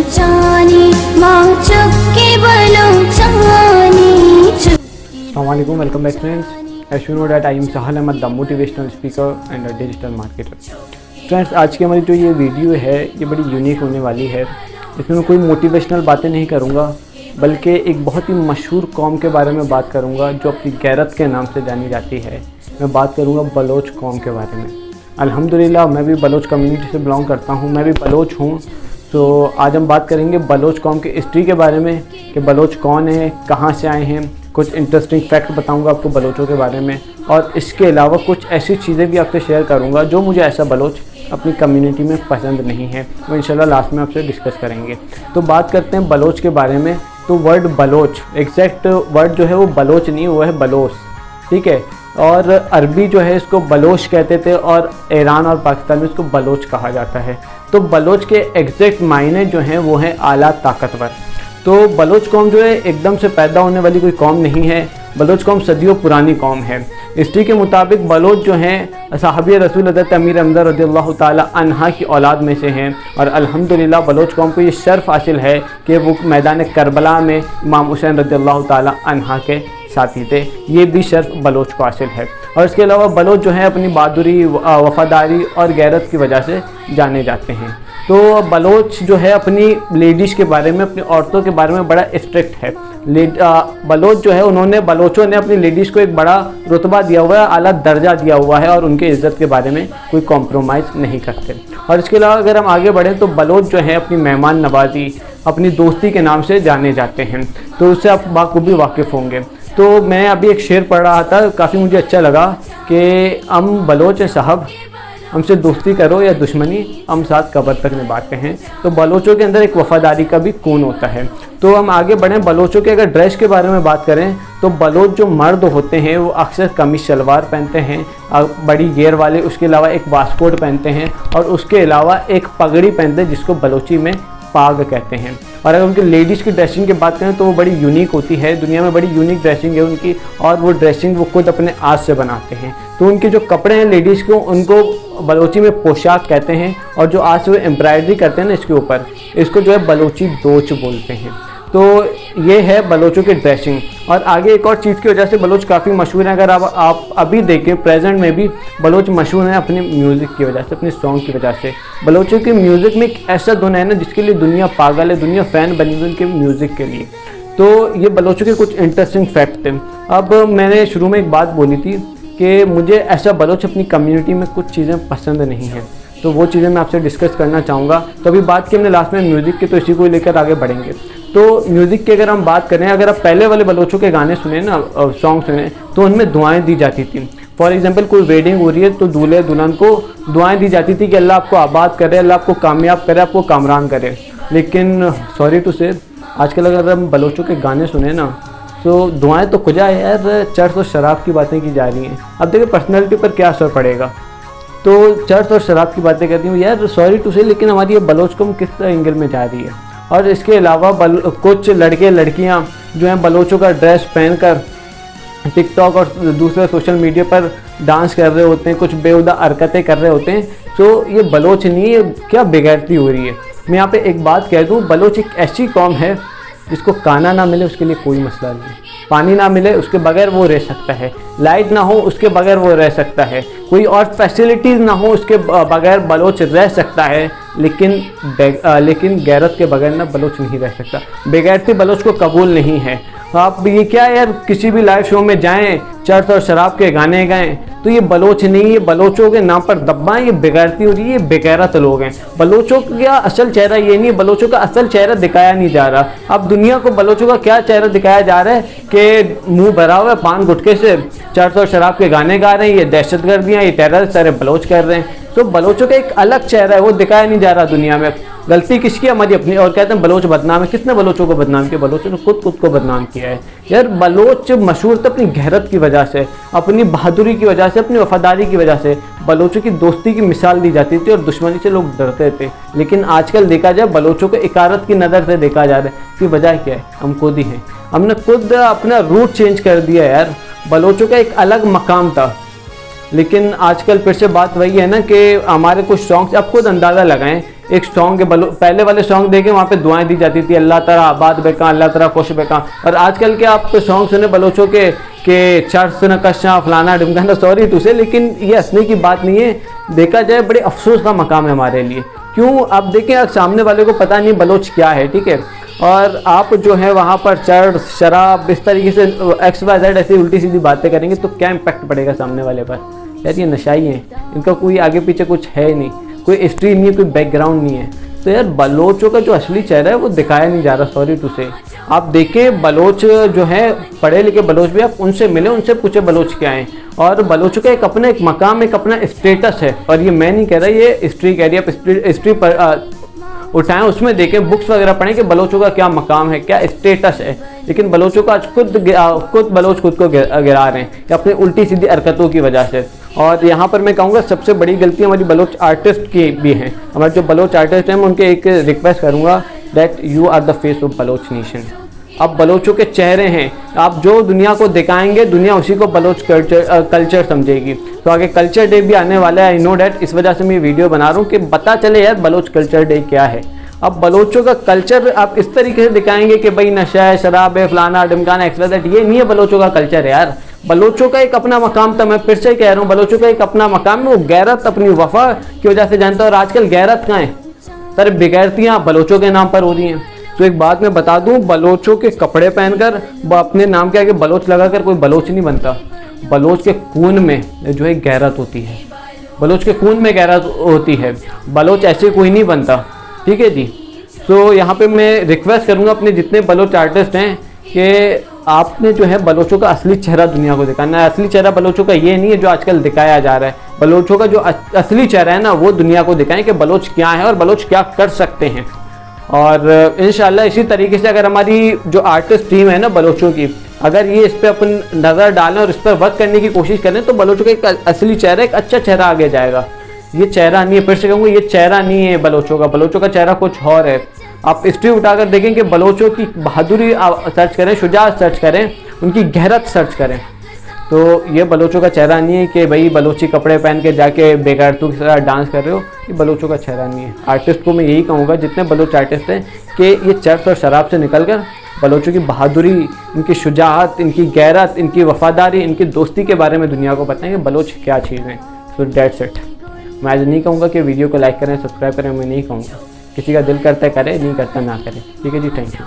Assalamualaikum, welcome back friends. As you know that I am Sahal Ahmed, the motivational speaker and a digital marketer. Friends, आज की हमारी जो ये video है ये बड़ी यूनिक होने वाली है। इसमें मैं कोई मोटिवेशनल बातें नहीं करूँगा, बल्कि एक बहुत ही मशहूर कौम के बारे में बात करूँगा जो अपनी गैरत के नाम से जानी जाती है। मैं बात करूँगा बलोच कौम के बारे में। अल्हम्दुलिल्लाह मैं भी बलोच कम्युनिटी से बिलोंग करता हूँ, मैं भी बलोच हूँ। तो आज हम बात करेंगे बलोच कौम की हिस्ट्री के बारे में कि बलोच कौन है, कहाँ से आए हैं। कुछ इंटरेस्टिंग फैक्ट बताऊंगा आपको बलोचों के बारे में, और इसके अलावा कुछ ऐसी चीज़ें भी आपसे शेयर करूंगा जो मुझे ऐसा बलोच अपनी कम्युनिटी में पसंद नहीं है। वो इंशाल्लाह लास्ट में आपसे डिस्कस करेंगे। तो बात करते हैं बलोच के बारे में। तो वर्ड बलोच, एग्जैक्ट वर्ड जो है वो बलोच नहीं, वो है बलोच, ठीक है। और अरबी जो है इसको बलोच कहते थे, और ईरान और पाकिस्तान में इसको बलोच कहा जाता है। तो बलोच के एग्जैक्ट मायने जो हैं वो हैं आला ताकतवर। तो बलोच कौम जो है एकदम से पैदा होने वाली कोई कौम नहीं है। बलोच कौम सदियों पुरानी कौम है। हिस्ट्री के मुताबिक बलोच जो हैं सहाबी रसूल हज़रत अमीर हमज़ा रज़ियल्लाहु ताला अन्हा की औलाद में से हैं। और अल्हम्दुलिल्लाह बलोच कौम को ये शर्फ हासिल है कि वो मैदान करबला में इमाम हुसैन रज़ियल्लाहु ताला अन्हा के साथी थे। ये भी शर्फ बलोच को हासिल है। और इसके अलावा बलोच जो है अपनी बहादुरी, वफादारी और गैरत की वजह से जाने जाते हैं। तो बलोच जो है अपनी लेडीज़ के बारे में, अपनी औरतों के बारे में बड़ा स्ट्रिक्ट है। बलोच जो है उन्होंने, बलोचों ने अपनी लेडीज़ को एक बड़ा रुतबा दिया हुआ है, आला दर्जा दिया हुआ है, और उनके इज़्ज़त के बारे में कोई कॉम्प्रोमाइज़ नहीं करते। और इसके अलावा अगर हम आगे बढ़ें तो बलोच जो है अपनी मेहमान नवाजी, अपनी दोस्ती के नाम से जाने जाते हैं। तो उससे आप बाखूबी वाकिफ़ होंगे। तो मैं अभी एक शेर पढ़ रहा था, काफ़ी मुझे अच्छा लगा कि हम बलोच हैं साहब, हमसे दोस्ती करो या दुश्मनी, हम साथ कब्र तक निभाते हैं। तो बलोचों के अंदर एक वफ़ादारी का भी खून होता है। तो हम आगे बढ़ें। बलोचों के अगर ड्रेस के बारे में बात करें तो बलोच जो मर्द होते हैं वो अक्सर कमीज शलवार पहनते हैं, बड़ी घेर वाले, उसके अलावा एक वास्कोट पहनते हैं, और उसके अलावा एक पगड़ी पहनते हैं जिसको बलोची में पाग कहते हैं। और अगर उनकी लेडीज़ की ड्रेसिंग की बात करें तो वो बड़ी यूनिक होती है, दुनिया में बड़ी यूनिक ड्रेसिंग है उनकी, और वो ड्रेसिंग वो खुद अपने हाथ से बनाते हैं। तो उनके जो कपड़े हैं लेडीज़ को, उनको बलोची में पोशाक कहते हैं, और जो आज से वो एम्ब्रॉयडरी करते हैं ना इसके ऊपर, इसको जो है बलोची दोच बोलते हैं। तो ये है बलोचों की ड्रेसिंग। और आगे एक और चीज़ की वजह से बलोच काफ़ी मशहूर है। अगर आप अभी देखें प्रेजेंट में भी बलोच मशहूर है अपने म्यूज़िक की वजह से, अपने सॉन्ग की वजह से। बलोचों के म्यूज़िक में एक ऐसा धुन है ना जिसके लिए दुनिया पागल है, दुनिया फ़ैन बनी हुई उनके म्यूज़िक के लिए। तो ये बलोचों के कुछ इंटरेस्टिंग फैक्ट थे। अब मैंने शुरू में एक बात बोली थी कि मुझे ऐसा बलोच अपनी कम्युनिटी में कुछ चीज़ें पसंद नहीं हैं, तो वो चीज़ें मैं आपसे डिस्कस करना चाहूँगा। तो अभी बात की हमने लास्ट में म्यूज़िक की, तो इसी को लेकर आगे बढ़ेंगे। तो म्यूज़िक की अगर हम बात करें, अगर आप पहले वाले बलोचों के गाने सुने ना, सॉन्ग सुने, तो उनमें दुआएं दी जाती थी। फॉर एग्जांपल कोई वेडिंग हो रही है तो दूल्हे दुल्हन को दुआएं दी जाती थी कि अल्लाह आपको आबाद करे, अल्लाह आपको कामयाब करे, आपको कामरान करे। लेकिन सॉरी टू से आजकल अगर हम बलोचों के गाने सुने ना तो दुआएँ तो खुजा है यार, चर्च और शराब की बातें की जा रही हैं। अब देखिए पर्सनैलिटी पर क्या असर पड़ेगा। तो चर्च और शराब की बातें करती हूँ यार, सॉरी टू से, लेकिन हमारी ये बलोच कौम किस एंगल में जा रही है। और इसके अलावा कुछ लड़के लड़कियां जो हैं बलोचों का ड्रेस पहनकर टिकटॉक और दूसरे सोशल मीडिया पर डांस कर रहे होते हैं, कुछ बेहुदा हरकतें कर रहे होते हैं। तो ये बलोच नहीं है, क्या बेगैरती हो रही है। मैं यहाँ पे एक बात कह दूँ, बलोच एक ऐसी कौम है जिसको खाना ना मिले उसके लिए कोई मसला नहीं, पानी ना मिले उसके बगैर वो रह सकता है, लाइट ना हो उसके बगैर वो रह सकता है, कोई और फैसिलिटीज़ ना हो उसके बगैर बलोच रह सकता है। लेकिन गैरत के बगैर ना बलोच नहीं रह सकता। बेगैरती बलोच को कबूल नहीं है। आप ये क्या यार, किसी भी लाइव शो में जाएं, चर्च और शराब के गाने गाएं, तो ये बलोच नहीं, ये बलोचों के नाम पर दब्बाएं, ये बेगैरती हो रही है, ये बेगैरत लोग हैं। बलोचों का असल चेहरा ये नहीं, बलोचों का असल चेहरा दिखाया नहीं जा रहा। अब दुनिया को बलोचों का क्या चेहरा दिखाया जा रहा है कि मुंह भरा हुआ है पान गुटके से, चर्च और शराब के गाने गा रहे हैं, ये दहशतगर्दियाँ, ये टेरर सारे बलोच कर रहे हैं। तो बलोचों का एक अलग चेहरा है, वो दिखाया नहीं जा रहा दुनिया में। गलती किसकी, हमारी अपनी। और कहते हैं बलोच बदनाम है, किसने बलोचों को बदनाम किया? बलोचों ने खुद को बदनाम किया है यार। बलोच मशहूर थे अपनी गैरत की वजह से, अपनी बहादुरी की वजह से, अपनी वफादारी की वजह से। बलोचों की दोस्ती की मिसाल दी जाती थी और दुश्मनी से लोग डरते थे। लेकिन आजकल देखा जाए बलोचों को इकारत की नज़र से देखा जा रहा है। इसकी वजह क्या है? हम खुद ही हैं। हमने खुद अपना रूट चेंज कर दिया यार। बलोचों का एक अलग मकाम था, लेकिन आजकल फिर से बात वही है ना कि हमारे कुछ सॉन्ग्स, आप खुद अंदाज़ा लगाएं एक सॉन्ग है पहले वाले सॉन्ग देखे वहाँ पे दुआएं दी जाती थी, अल्लाह ताला आबाद बेका, अल्लाह ताला खुश बेका। और आजकल के आप सॉन्ग सुने बलोचों के चर्च न कशा फलाना ढिमकाना, सॉरी टू से, लेकिन ये हंसने की बात नहीं है। देखा जाए बड़े अफसोस का मकाम है हमारे लिए। क्यों? आप देखें सामने वाले को पता नहीं बलोच क्या है, ठीक है, और आप जो है वहाँ पर चर्च शराब इस तरीके से XYZ ऐसी उल्टी सीधी बातें करेंगे तो क्या इम्पैक्ट पड़ेगा सामने वाले पर? यार ये नशाई है, इनका कोई आगे पीछे कुछ है नहीं, कोई हिस्ट्री नहीं है, कोई बैकग्राउंड नहीं है। तो यार बलोचों का जो असली चेहरा है वो दिखाया नहीं जा रहा, सॉरी टू से। आप देखें बलोच जो है पढ़े लिखे बलोच भी, आप उनसे मिले, उनसे पूछे बलोच क्या है। और बलोचों का एक अपना एक मकाम, एक अपना स्टेटस है। और ये मैं नहीं कह रहा, ये हिस्ट्री कह रही है। आप हिस्ट्री पर उठाएं, उसमें देखें, बुक्स वगैरह पढ़ें कि बलोचों का क्या मकाम है, क्या स्टेटस है। लेकिन बलोचों का आज खुद बलोच खुद को गिरा रहे हैं अपनी उल्टी सीधी हरकतों की वजह से। और यहाँ पर मैं कहूँगा सबसे बड़ी गलती हमारी बलोच आर्टिस्ट की भी है। हमारे जो बलोच आर्टिस्ट हैं मैं उनके एक रिक्वेस्ट करूँगा that you are the face of Baloch nation. अब बलोचों के चेहरे हैं, आप जो दुनिया को दिखाएंगे दुनिया उसी को बलोच कल्चर समझेगी। तो आगे कल्चर डे भी आने वाला है, आई नो डैट, इस वजह से मैं वीडियो बना रहा हूँ कि पता चले यार बलोच कल्चर डे क्या है। अब बलोचों का कल्चर आप इस तरीके से दिखाएंगे कि भाई नशा है, शराब है, फलाना ढिमकाना XYZ, ये नहीं है बलोचों का कल्चर है यार। बलोचों का एक अपना मकाम था, मैं फिर से कह रहा हूँ, बलोचों का एक अपना मकाम है। वो गैरत अपनी वफा की वजह से जानता है। और आजकल गैरत कहाँ है? सर बेगैरतियाँ बलोचों के नाम पर हो रही हैं। तो एक बात मैं बता दूं, बलोचों के कपड़े पहनकर अपने नाम के आगे बलोच लगाकर कोई बलोच नहीं बनता। बलोच के खून में जो है गैरत होती है, बलोच के खून में गैरत होती है। बलोच ऐसे कोई नहीं बनता, ठीक है जी। तो यहाँ पे मैं रिक्वेस्ट करूँगा अपने जितने बलोच आर्टिस्ट हैं कि आपने जो है बलोचों का असली चेहरा दुनिया को दिखाना है। असली चेहरा बलोचों का ये नहीं है जो आजकल दिखाया जा रहा है। बलोचों का जो असली चेहरा है ना, वो दुनिया को दिखाएं कि बलोच क्या है और बलोच क्या कर सकते हैं। और इंशाल्लाह इसी तरीके से अगर हमारी जो आर्टिस्ट टीम है ना बलोचों की, अगर ये इस पर अपन नज़र डालें और इस पर वर्क करने की कोशिश करें तो बलोचों का एक असली चेहरा, एक अच्छा चेहरा आगे जाएगा। ये चेहरा नहीं है, फिर से कहूँगा, ये चेहरा नहीं है बलोचों का। बलोचों का चेहरा कुछ और है। आप हिस्ट्री उठाकर देखें कि बलोचों की बहादुरी सर्च करें, शुजाअत सर्च करें, उनकी गहरत सर्च करें, तो ये बलोचों का चेहरा नहीं है कि भाई बलोची कपड़े पहन के जाके बेगारतों की तरह डांस कर रहे हो। ये बलोचों का चेहरा नहीं है। आर्टिस्ट को मैं यही कहूँगा, जितने बलोच आर्टिस्ट हैं, कि ये चर्च और शराब से निकलकर बलोचों की बहादुरी, इनकी शुजाअत, इनकी गैरत, इनकी वफादारी, इनकी दोस्ती के बारे में दुनिया को बताएं कि बलोच क्या चीज़ है। So that's it. मैं आज नहीं कहूँगा कि वीडियो को लाइक करें, सब्सक्राइब करें, मैं नहीं कहूँगा। किसी का दिल करता है करे, नहीं करता ना करे, ठीक है जी। Thank you.